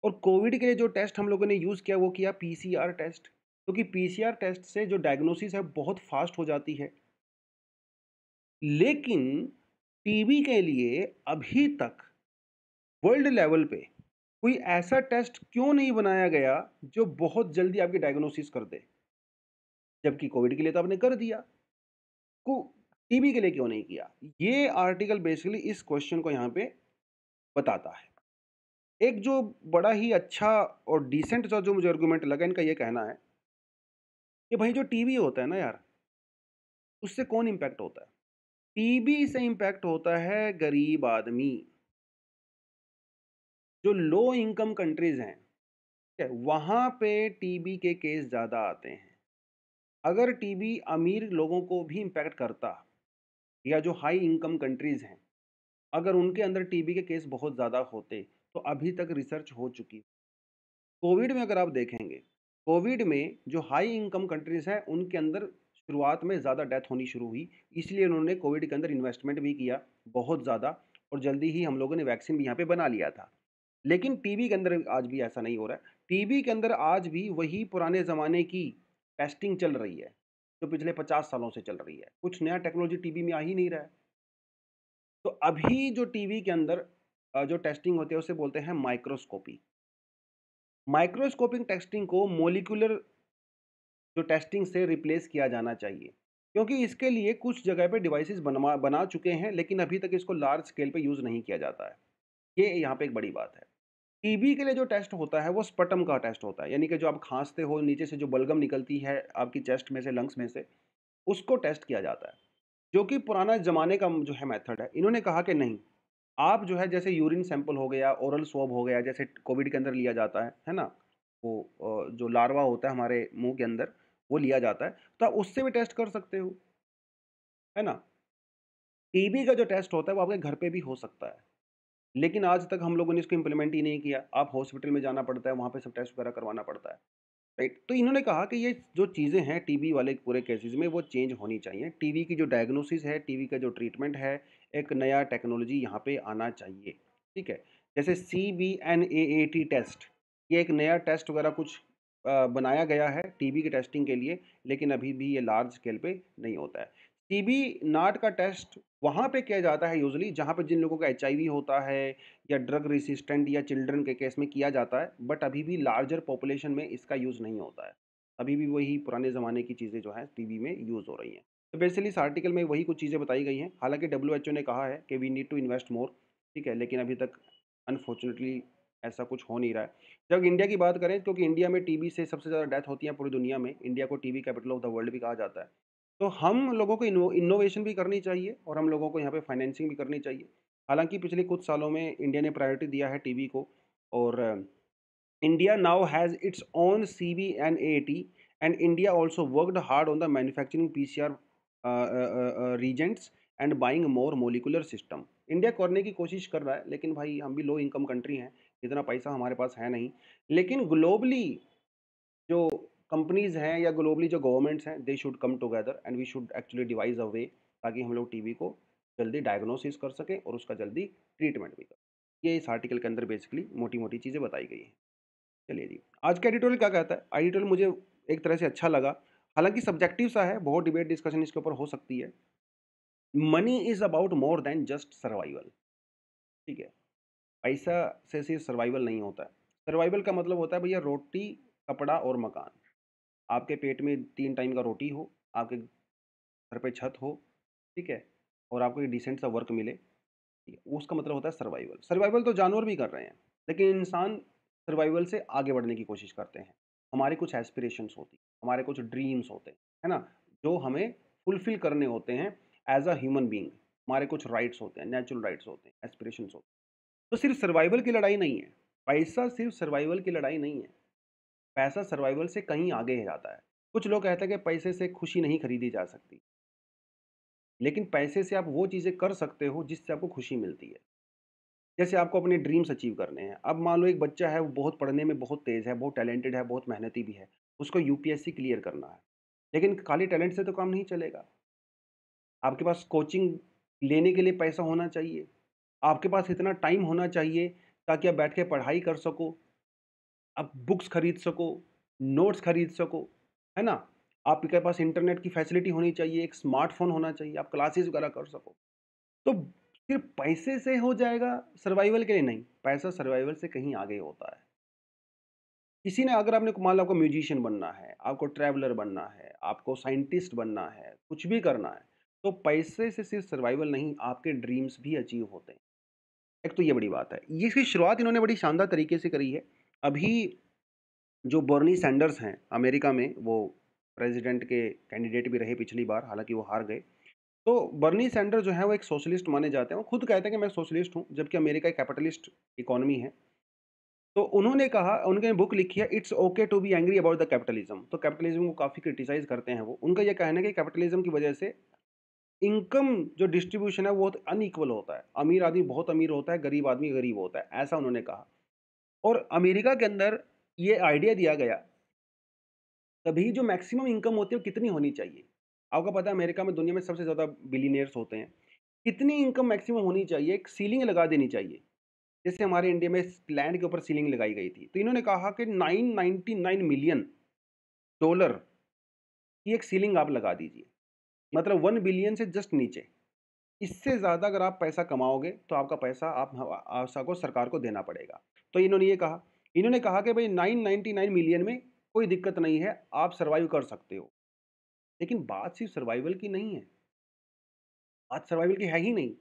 और कोविड के लिए जो टेस्ट हम लोगों ने यूज़ किया वो किया पीसीआर टेस्ट। क्योंकि पीसीआर टेस्ट से जो डायग्नोसिस है बहुत फास्ट हो जाती है। लेकिन टीबी के लिए अभी तक वर्ल्ड लेवल पे कोई ऐसा टेस्ट क्यों नहीं बनाया गया जो बहुत जल्दी आपकी डायग्नोसिस कर दे? जबकि कोविड के लिए तो आपने कर दिया, को टीबी के लिए क्यों नहीं किया? ये आर्टिकल बेसिकली इस क्वेश्चन को यहाँ पे बताता है। एक जो बड़ा ही अच्छा और डिसेंट सा जो मुझे आर्गुमेंट लगा, इनका ये कहना है कि भाई जो टीबी होता है ना यार, उससे कौन इम्पैक्ट होता है? टीबी से इम्पैक्ट होता है गरीब आदमी। जो लो इनकम कंट्रीज हैं, ठीक है, वहां पे टीबी के केस ज्यादा आते हैं। अगर टीबी अमीर लोगों को भी इम्पैक्ट करता, या जो हाई इनकम कंट्रीज हैं, अगर उनके अंदर टीबी के केस बहुत ज़्यादा होते, तो अभी तक रिसर्च हो चुकी। कोविड में अगर आप देखेंगे, कोविड में जो हाई इनकम कंट्रीज हैं उनके अंदर शुरुआत में ज़्यादा डेथ होनी शुरू हुई, इसलिए उन्होंने कोविड के अंदर इन्वेस्टमेंट भी किया बहुत ज़्यादा, और जल्दी ही हम लोगों ने वैक्सीन भी यहाँ पे बना लिया था। लेकिन टीबी के अंदर आज भी ऐसा नहीं हो रहा है। टीबी के अंदर आज भी वही पुराने ज़माने की टेस्टिंग चल रही है, जो पिछले 50 सालों से चल रही है। कुछ नया टेक्नोलॉजी टीबी में आ ही नहीं रहा है। तो अभी जो टीबी के अंदर जो टेस्टिंग होती है उसे बोलते हैं माइक्रोस्कोपी। माइक्रोस्कोपिक टेस्टिंग को मॉलिक्यूलर जो टेस्टिंग से रिप्लेस किया जाना चाहिए, क्योंकि इसके लिए कुछ जगह पे डिवाइसेस बना चुके हैं, लेकिन अभी तक इसको लार्ज स्केल पे यूज़ नहीं किया जाता है। ये यहाँ पे एक बड़ी बात है। टीबी के लिए जो टेस्ट होता है वो स्पटम का टेस्ट होता है, यानी कि जो आप खांसते हो, नीचे से जो बलगम निकलती है आपकी चेस्ट में से, लंग्स में से, उसको टेस्ट किया जाता है, जो कि पुराना ज़माने का जो है मेथड है। इन्होंने कहा कि नहीं, आप जो है जैसे यूरिन सैंपल हो गया, ओरल स्वैब हो गया, जैसे कोविड के अंदर लिया जाता है ना? वो जो लार्वा होता है हमारे मुँह के अंदर, वो लिया जाता है, तो आप उससे भी टेस्ट कर सकते हो, है ना? टीबी का जो टेस्ट होता है वो आपके घर पे भी हो सकता है, लेकिन आज तक हम लोगों ने इसको इम्प्लीमेंट ही नहीं किया। आप हॉस्पिटल में जाना पड़ता है, वहाँ पे सब टेस्ट वगैरह करवाना पड़ता है, राइट? तो इन्होंने कहा कि ये जो चीज़ें हैं टीबी वाले पूरे केसेज़ में, वो चेंज होनी चाहिए। टीबी की जो डायग्नोसिस है, टीबी का जो ट्रीटमेंट है, एक नया टेक्नोलॉजी यहाँ पे आना चाहिए, ठीक है? जैसे CBNAAT टेस्ट, ये एक नया टेस्ट वगैरह कुछ बनाया गया है टीबी की टेस्टिंग के लिए, लेकिन अभी भी ये लार्ज स्केल पे नहीं होता है। टीबी नाट का टेस्ट वहाँ पे किया जाता है यूजुअली जहाँ पे जिन लोगों का एचआईवी होता है, या ड्रग रेसिस्टेंट या चिल्ड्रन के केस में किया जाता है, बट अभी भी लार्जर पॉपुलेशन में इसका यूज़ नहीं होता है। अभी भी वही पुराने ज़माने की चीज़ें जो हैं टीबी में यूज़ हो रही हैं। तो बेसिकली इस आर्टिकल में वही कुछ चीज़ें बताई गई हैं। हालाँकि डब्ल्यूएचओ ने कहा है कि we need to invest more, ठीक है, लेकिन अभी तक अनफॉर्चुनेटली ऐसा कुछ हो नहीं रहा है। जब इंडिया की बात करें, क्योंकि इंडिया में टीबी से सबसे ज़्यादा डेथ होती है पूरी दुनिया में, इंडिया को TB capital of the world भी कहा जाता है। तो हम लोगों को इनोवेशन भी करनी चाहिए, और हम लोगों को यहाँ पे फाइनेंसिंग भी करनी चाहिए। हालाँकि पिछले कुछ सालों में इंडिया ने प्रायोरिटी दिया है टीबी को, और India now has its own CBNAT, and India also worked hard on the manufacturing PCR reagents and buying more molecular system. India करने की कोशिश कर रहा है, लेकिन भाई हम भी लो इनकम कंट्री हैं, इतना पैसा हमारे पास है नहीं। लेकिन ग्लोबली जो कंपनीज हैं या ग्लोबली जो गवर्नमेंट्स हैं, they should come together and we should actually devise a way, ताकि हम लोग टीबी को जल्दी डायग्नोसिस कर सकें और उसका जल्दी ट्रीटमेंट भी करें। ये इस आर्टिकल के अंदर बेसिकली मोटी मोटी चीज़ें बताई गई हैं। चलिए जी, आज का एडिटोरियल क्या कहता है? एडिटोरियल मुझे एक तरह से अच्छा लगा, हालाँकि सब्जेक्टिव सा है, बहुत डिबेट डिस्कशन इसके ऊपर हो सकती है। Money is about more than just survival, ठीक है? पैसा से सिर्फ सर्वाइवल नहीं होता है। सर्वाइवल का मतलब होता है भैया रोटी, कपड़ा और मकान। आपके पेट में 3 टाइम का रोटी हो, आपके घर पे छत हो, ठीक है? और आपको एक डिसेंट सा वर्क मिले, ठीक है? उसका मतलब होता है सर्वाइवल। सर्वाइवल तो जानवर भी कर रहे हैं, लेकिन इंसान सर्वाइवल से आगे बढ़ने की कोशिश करते हैं। हमारी कुछ एस्पिरेशंस होती हैं, हमारे कुछ ड्रीम्स होते हैं, है ना? जो हमें फुलफ़िल करने होते हैं एज़ अ ह्यूमन बीइंग। हमारे कुछ राइट्स होते हैं, नेचुरल राइट्स होते हैं, एस्पिरेशंस होते हैं। तो सिर्फ़ सर्वाइवल की लड़ाई नहीं है, पैसा सिर्फ़ सर्वाइवल की लड़ाई नहीं है। पैसा सर्वाइवल से कहीं आगे जाता है। कुछ लोग कहते हैं कि पैसे से खुशी नहीं खरीदी जा सकती, लेकिन पैसे से आप वो चीज़ें कर सकते हो जिससे आपको खुशी मिलती है। जैसे आपको अपने ड्रीम्स अचीव करने हैं। अब मान लो एक बच्चा है, वो बहुत पढ़ने में बहुत तेज़ है, बहुत टैलेंटेड है, बहुत मेहनती भी है। उसको यूपीएससी क्लियर करना है। लेकिन खाली टैलेंट से तो काम नहीं चलेगा। आपके पास कोचिंग लेने के लिए पैसा होना चाहिए। आपके पास इतना टाइम होना चाहिए ताकि आप बैठ के पढ़ाई कर सको, आप बुक्स खरीद सको, नोट्स खरीद सको। है ना? आपके पास इंटरनेट की फैसिलिटी होनी चाहिए, एक स्मार्टफ़ोन होना चाहिए, आप क्लासेस वगैरह कर सको। तो सिर्फ़ पैसे से हो जाएगा सर्वाइवल के लिए नहीं, पैसा सर्वाइवल से कहीं आगे होता है। किसी ने अगर आपने मान लो आपको म्यूजिशियन बनना है, आपको ट्रैवलर बनना है, आपको साइंटिस्ट बनना है, कुछ भी करना है, तो पैसे से सिर्फ़ सर्वाइवल नहीं, आपके ड्रीम्स भी अचीव होते हैं। एक तो ये बड़ी बात है। ये इसकी शुरुआत इन्होंने बड़ी शानदार तरीके से करी है। अभी जो बर्नी सैंडर्स हैं अमेरिका में, वो प्रेज़िडेंट के कैंडिडेट भी रहे पिछली बार, हालाँकि वो हार गए। तो बर्नी सैंडर जो है वो एक सोशलिस्ट माने जाते हैं। वो खुद कहते हैं कि मैं सोशलिस्ट हूँ, जबकि अमेरिका एक कैपिटलिस्ट इकोनॉमी है। तो उन्होंने कहा, उनने बुक लिखी है it's okay to be angry about the capitalism. तो कैपिटलिज्म को काफ़ी क्रिटिसाइज़ करते हैं वो। उनका ये कहना है कि कैपिटलिज्म की वजह से इनकम जो डिस्ट्रीब्यूशन है वो बहुत अनइक्वल होता है। अमीर आदमी बहुत अमीर होता है, गरीब आदमी गरीब होता है, ऐसा उन्होंने कहा। और अमेरिका के अंदर ये आइडिया दिया गया, तभी जो मैक्सिमम इनकम होती है वो कितनी होनी चाहिए। आपको पता है अमेरिका में दुनिया में सबसे ज़्यादा बिलियनियर्स होते हैं। कितनी इनकम मैक्सिमम होनी चाहिए, एक सीलिंग लगा देनी चाहिए। जैसे हमारे इंडिया में लैंड के ऊपर सीलिंग लगाई गई थी। तो इन्होंने कहा कि 999 मिलियन डॉलर की एक सीलिंग आप लगा दीजिए। मतलब 1 बिलियन से जस्ट नीचे। इससे ज़्यादा अगर आप पैसा कमाओगे तो आपका पैसा आप सबको सरकार को देना पड़ेगा। तो इन्होंने ये कहा। इन्होंने कहा कि भई 999 मिलियन में कोई दिक्कत नहीं है, आप सर्वाइव कर सकते हो। लेकिन बात सिर्फ़ सर्वाइवल की नहीं है, बात सर्वाइवल की है ही नहीं।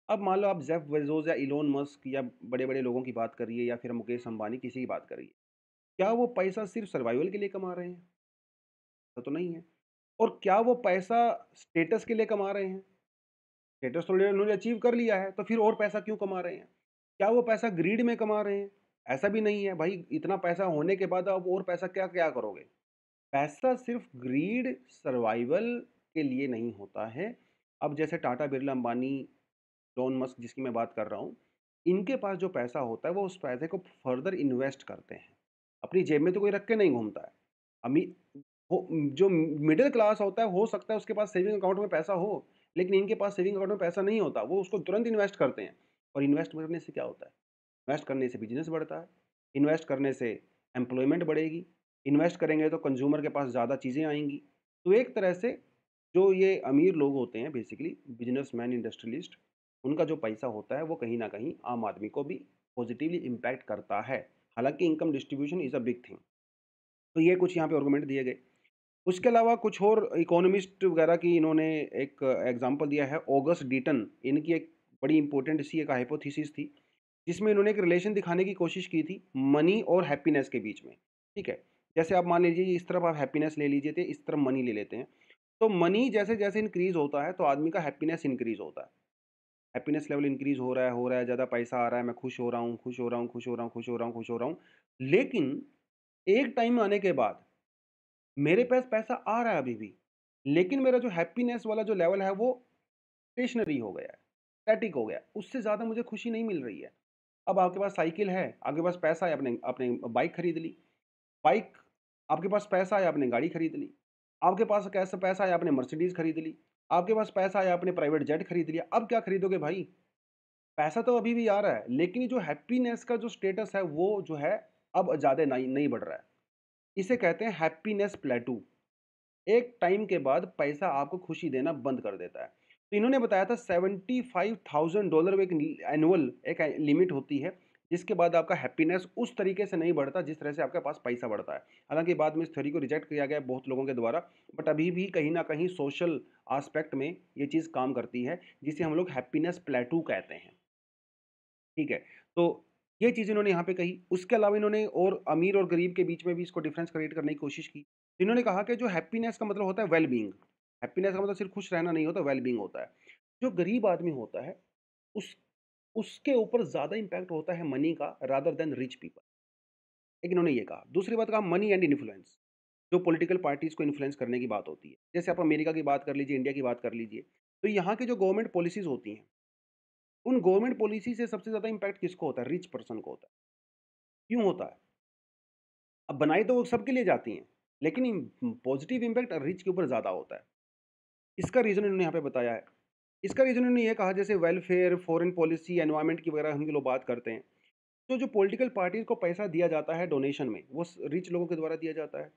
अब मान लो आप जेफ बेज़ोस या इलोन मस्क या बड़े-बड़े लोगों की बात करिए या फिर मुकेश अंबानी, किसी की बात करिए। क्या वो पैसा सिर्फ़ सर्वाइवल के लिए कमा रहे हैं? ऐसा तो नहीं है। और क्या वो पैसा स्टेटस के लिए कमा रहे हैं? स्टेटस तो उन्होंने अचीव कर लिया है, तो फिर और पैसा क्यों कमा रहे हैं? क्या वो पैसा ग्रीड में कमा रहे हैं? ऐसा भी नहीं है भाई, इतना पैसा होने के बाद आप और पैसा क्या-क्या करोगे? पैसा सिर्फ़ ग्रीड, सर्वाइवल के लिए नहीं होता है। अब जैसे टाटा, बिरला, अंबानी, इलोन मस्क जिसकी मैं बात कर रहा हूँ, इनके पास जो पैसा होता है वो उस पैसे को फर्दर इन्वेस्ट करते हैं। अपनी जेब में तो कोई रख के नहीं घूमता है। अमी वो जो मिडल क्लास होता है, हो सकता है उसके पास सेविंग अकाउंट में पैसा हो, लेकिन इनके पास सेविंग अकाउंट में पैसा नहीं होता, वो उसको तुरंत इन्वेस्ट करते हैं। और इन्वेस्ट करने से क्या होता है? इन्वेस्ट करने से बिज़नेस बढ़ता है, इन्वेस्ट करने से एम्प्लॉयमेंट बढ़ेगी, इन्वेस्ट करेंगे तो कंज़्यूमर के पास ज़्यादा चीज़ें आएँगी। तो एक तरह से जो ये अमीर लोग होते हैं बेसिकली बिज़नेसमैन, इंडस्ट्रियलिस्ट, उनका जो पैसा होता है वो कहीं न कहीं आम आदमी को भी पॉज़िटिवली इम्पैक्ट करता है। हालाँकि income distribution is a big thing. तो ये कुछ यहाँ पे आर्गुमेंट दिए गए। उसके अलावा कुछ और इकोनॉमिस्ट वगैरह की इन्होंने एक एग्ज़ाम्पल दिया है, ऑगस्ट डीटन, इनकी एक बड़ी इम्पोर्टेंट सी एक हाइपोथेसिस थी, जिसमें इन्होंने एक रिलेशन दिखाने की कोशिश की थी, मनी और हैप्पीनेस के बीच में, ठीक है? जैसे आप मान लीजिए इस तरफ आप हैप्पीनेस ले लीजिए थे, इस तरफ मनी ले लेते हैं। तो मनी जैसे-जैसे इंक्रीज़ होता है, तो आदमी का हैप्पीनेस इंक्रीज़ होता है। हैप्पीनेस लेवल इंक्रीज़ हो रहा है, ज़्यादा पैसा आ रहा है, मैं खुश हो रहा हूँ, खुश हो रहा हूँ, खुश हो रहा हूँ, खुश हो रहा हूँ, खुश हो रहा हूँ। लेकिन एक टाइम आने के बाद मेरे पास पैसा आ रहा है अभी भी, लेकिन मेरा जो हैप्पीनेस वाला जो लेवल है वो स्टेशनरी हो गया है, स्टैटिक हो गया है, उससे ज़्यादा मुझे खुशी नहीं मिल रही है। अब आपके पास साइकिल है, आपके पास पैसा है, आपने आपने बाइक खरीद ली, बाइक आपके पास पैसा है, आपने गाड़ी खरीद ली, आपके पास कैसा पैसा है, आपने मर्सिडीज़ खरीद ली, आपके पास पैसा है, आपने प्राइवेट जेट खरीद लिया, अब क्या खरीदोगे भाई? पैसा तो अभी भी आ रहा है, लेकिन ये जो हैप्पीनेस का जो स्टेटस है, वो जो है अब ज़्यादा नहीं नहीं बढ़ रहा है। इसे कहते हैं हैप्पीनेस प्लेटू। एक टाइम के बाद पैसा आपको खुशी देना बंद कर देता है। तो इन्होंने बताया था $75,000 वो एक एनुअल एक लिमिट होती है, जिसके बाद आपका हैप्पीनेस उस तरीके से नहीं बढ़ता जिस तरह से आपके पास पैसा बढ़ता है। हालाँकि बाद में इस थ्योरी को रिजेक्ट किया गया बहुत लोगों के द्वारा, बट अभी भी कहीं न कहीं सोशल एस्पेक्ट में ये चीज़ काम करती है, जिसे हम लोग हैप्पीनेस प्लेटू कहते हैं। ठीक है? तो ये चीज़ इन्होंने यहाँ पे कही। उसके अलावा इन्होंने और अमीर और गरीब के बीच में भी इसको डिफ़रेंस क्रिएट करने की कोशिश की। इन्होंने कहा कि जो हैप्पीनेस का मतलब होता है वेल-बीइंग। हैप्पीनेस का मतलब सिर्फ़ खुश रहना नहीं होता, वेल-बीइंग होता है। जो गरीब आदमी होता है, उस उसके ऊपर ज़्यादा इम्पैक्ट होता है मनी का रादर दैन रिच पीपल। एक इन्होंने ये कहा। दूसरी बात कहा मनी एंड इन्फ्लुएंस, जो पॉलिटिकल पार्टीज़ को इन्फ्लुएंस करने की बात होती है। जैसे आप अमेरिका की बात कर लीजिए, इंडिया की बात कर लीजिए। तो यहाँ की जो गवर्नमेंट पॉलिसीज़ होती हैं, उन गवर्नमेंट पॉलिसी से सबसे ज़्यादा इम्पैक्ट किसको होता है? रिच पर्सन को होता है। क्यों होता है? अब बनाई तो वो सबके लिए जाती हैं, लेकिन पॉजिटिव इम्पैक्ट रिच के ऊपर ज़्यादा होता है। इसका रीज़न इन्होंने यहाँ पे बताया है। इसका रीज़न इन्होंने ये कहा जैसे वेलफेयर, फॉरेन पॉलिसी, एनवायरनमेंट की वगैरह हम लोग बात करते हैं। तो जो पॉलिटिकल पार्टीज़ को पैसा दिया जाता है डोनेशन में, वो स रिच लोगों के द्वारा दिया जाता है।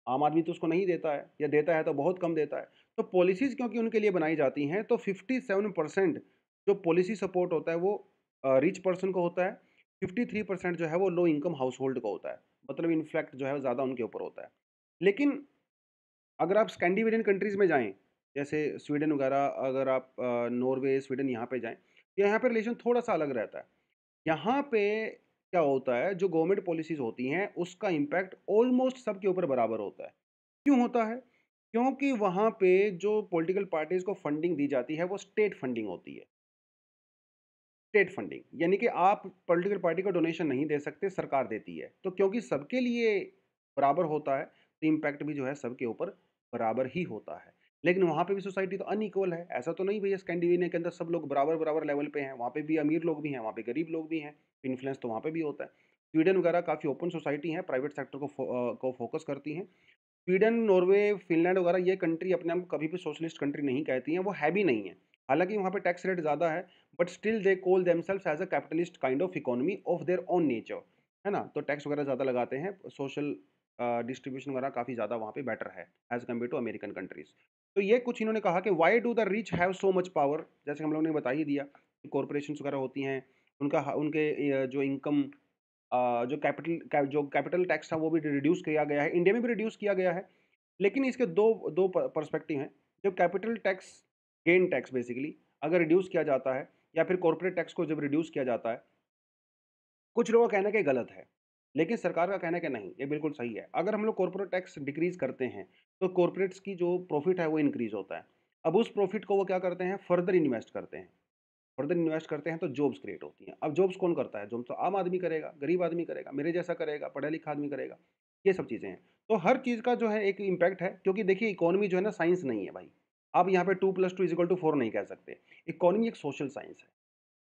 आम आदमी तो उसको नहीं देता है, या देता है तो बहुत कम देता है। तो पॉलिसीज़ क्योंकि उनके लिए बनाई जाती हैं, तो 57% जो पॉलिसी सपोर्ट होता है वो रिच पर्सन को होता है, 53% जो है वो लो इनकम हाउसहोल्ड को होता है। मतलब इन्फ्लैक्ट जो है वो ज़्यादा उनके ऊपर होता है। लेकिन अगर आप स्कैंडिनेवियन कंट्रीज़ में जाएँ, जैसे स्वीडन वगैरह, अगर आप नॉर्वे, स्वीडन यहाँ पे जाएँ, तो यहाँ पे रिलेशन थोड़ा-सा अलग रहता है। यहाँ पे क्या होता है, जो गवर्नमेंट पॉलिसीज़ होती हैं, उसका इम्पैक्ट ऑलमोस्ट सबके ऊपर बराबर होता है। क्यों होता है? क्योंकि वहाँ पे जो पॉलिटिकल पार्टीज़ को फंडिंग दी जाती है, वो स्टेट फंडिंग होती है। स्टेट फंडिंग, यानी कि आप पॉलिटिकल पार्टी को डोनेशन नहीं दे सकते, सरकार देती है। तो क्योंकि सबके लिए बराबर होता है, तो इम्पैक्ट भी जो है सबके ऊपर बराबर ही होता है। लेकिन वहाँ पे भी सोसाइटी तो अनइक्वल है, ऐसा तो नहीं भैया स्कैंडिनेविया के अंदर सब लोग बराबर-बराबर लेवल पे हैं, वहाँ पे भी अमीर लोग भी हैं, वहाँ पे गरीब लोग भी हैं, इन्फ्लुएंस तो वहाँ पे भी होता है। स्वीडन वगैरह काफ़ी ओपन सोसाइटी है, प्राइवेट सेक्टर को फोकस करती हैं। स्वीडन, नॉर्वे, फ़िनलैंड वगैरह ये कंट्री अपने आप को कभी भी सोशलिस्ट कंट्री नहीं कहती हैं, वो है भी नहीं है। हालाँकि वहाँ पे टैक्स रेट ज़्यादा है, but still they call themselves as a capitalist kind of economy of their own nature, है ना? तो टैक्स वगैरह ज़्यादा लगाते हैं, सोशल डिस्ट्रीब्यूशन वगैरह काफ़ी ज़्यादा वहाँ पे बेटर है, as compare to American countries. तो ये कुछ इन्होंने कहा कि why do the rich have so much power? जैसे हम लोगों ने बता ही दिया, कॉर्पोरेशंस वगैरह होती हैं, उनके जो इनकम जो कैपिटल टैक्स था वो भी रिड्यूस किया गया है, इंडिया में भी रिड्यूस किया गया है। लेकिन इसके 2 पर्सपेक्टिव हैं। जब capital tax, gain tax basically अगर रिड्यूस किया जाता है, या फिर कॉर्पोरेट टैक्स को जब रिड्यूस किया जाता है, कुछ लोगों का कहना है कि गलत है, लेकिन सरकार का कहना है कि नहीं, ये बिल्कुल सही है। अगर हम लोग कॉर्पोरेट टैक्स डिक्रीज़ करते हैं, तो कॉर्पोरेट्स की जो प्रॉफ़िट है वो इंक्रीज़ होता है। अब उस प्रॉफ़िट को वो क्या करते हैं, फर्दर इन्वेस्ट करते हैं। फर्दर इन्वेस्ट करते हैं तो जॉब्स क्रिएट होती हैं। अब जॉब्स कौन करता है? जॉब्स तो आम आदमी करेगा, गरीब आदमी करेगा, मेरे जैसा करेगा, पढ़ा-लिखा आदमी करेगा। ये सब चीज़ें हैं। तो हर चीज़ का जो है एक इम्पैक्ट है, क्योंकि देखिए इकोनॉमी जो है ना, साइंस नहीं है भाई। आप यहाँ पे 2 + 2 = 4 नहीं कह सकते। इकोनॉमी एक सोशल साइंस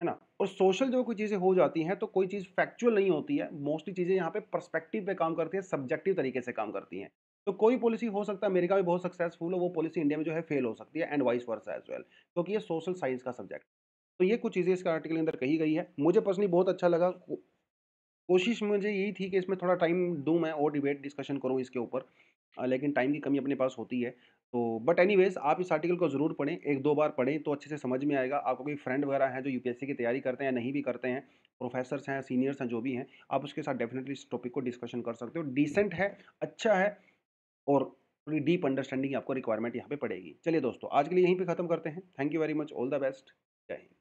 है ना? और सोशल जब कोई चीज़ें हो जाती हैं, तो कोई चीज़ फैक्चुअल नहीं होती है। मोस्टली चीज़ें यहाँ पे पर्सपेक्टिव पे काम करती हैं, सब्जेक्टिव तरीके से काम करती हैं। तो कोई पॉलिसी हो सकता है अमेरिका में बहुत सक्सेसफुल हो, वो पॉलिसी इंडिया में जो है फेल हो सकती है, and vice versa as well, क्योंकि ये सोशल साइंस का सब्जेक्ट। तो ये कुछ चीज़ें इसके आर्टिकल के अंदर कही गई है। मुझे पर्सनली बहुत अच्छा लगा। कोशिश मुझे यही थी कि इसमें थोड़ा टाइम दूँ मैं और डिबेट डिस्कशन करूँ इसके ऊपर, लेकिन टाइम की कमी अपने पास होती है। तो बट एनीवेज़ आप इस आर्टिकल को ज़रूर पढ़ें, 1-2 बार पढ़ें तो अच्छे से समझ में आएगा। आपको कोई फ्रेंड वगैरह हैं जो यूपीएससी की तैयारी करते हैं या नहीं भी करते हैं, प्रोफ़ेसर्स हैं, सीनियर्स हैं, जो भी हैं, आप उसके साथ डेफ़िनिटली इस टॉपिक को डिस्कशन कर सकते हो। डिसेंट है, अच्छा है, और थोड़ी डीप अंडरस्टैंडिंग आपको रिक्वायरमेंट यहाँ पे पड़ेगी। चलिए दोस्तों, आज के लिए यहीं पे ख़त्म करते हैं। Thank you very much, all the best. जय हिंद।